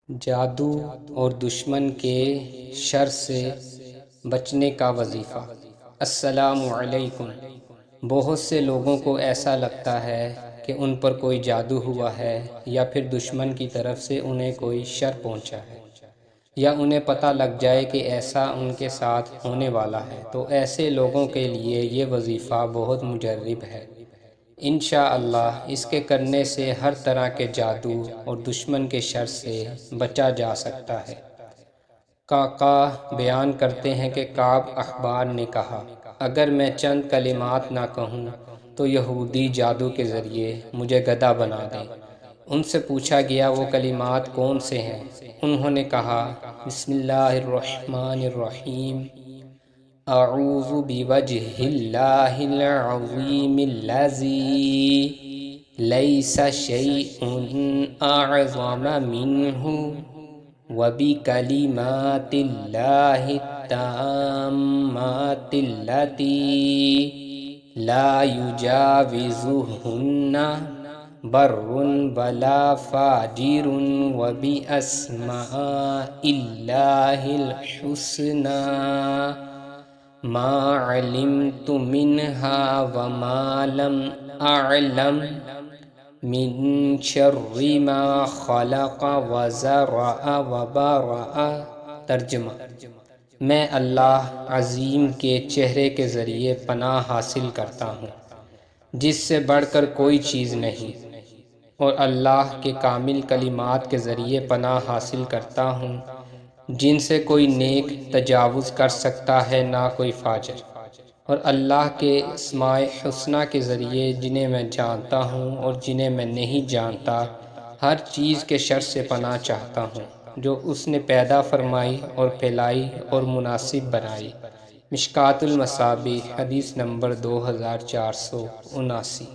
جادو اور دشمن کے شر سے بچنے کا وظیفہ۔ السلام علیکم۔ بہت سے لوگوں کو ایسا لگتا ہے کہ ان پر کوئی جادو ہوا ہے یا پھر دشمن کی طرف سے انہیں کوئی شر پہنچا ہے، یا انہیں پتہ لگ جائے کہ ایسا ان کے ساتھ ہونے والا ہے، تو ایسے لوگوں کے لیے یہ وظیفہ بہت مجرب ہے۔ انشاءاللہ اس کے کرنے سے ہر طرح کے جادو اور دشمن کے شر سے بچا جا سکتا ہے۔ قعقاع بیان کرتے ہیں کہ کعب احبار نے کہا، اگر میں چند کلمات نہ کہوں تو یہودی جادو کے ذریعے مجھے گدھا بنا دیں۔ ان سے پوچھا گیا وہ کلمات کون سے ہیں؟ انہوں نے کہا، بسم اللہ الرحمن الرحیم، اعوذ بوجہ اللہ العظیم الذی لیس شیء اعظم منہ وبکلمات اللہ التامات التی لا یجاوزہن بر ولا فاجر وباسماء اللہ الحسنی ما علمت منها وما لم اعلم من شر ما خلق وزرع وبرأ۔ ترجمہ: میں اللہ عظیم کے چہرے کے ذریعے پناہ حاصل کرتا ہوں جس سے بڑھ کر کوئی چیز نہیں، اور اللہ کے کامل کلمات کے ذریعے پناہ حاصل کرتا ہوں جن سے کوئی نیک تجاوز کر سکتا ہے نہ کوئی فاجر، اور اللہ کے اسماء حسنہ کے ذریعے جنہیں میں جانتا ہوں اور جنہیں میں نہیں جانتا ہر چیز کے شر سے پناہ چاہتا ہوں جو اس نے پیدا فرمائی اور پھیلائی اور مناسب بنائی۔ مشکوٰۃ المصابیح، حدیث نمبر 2479۔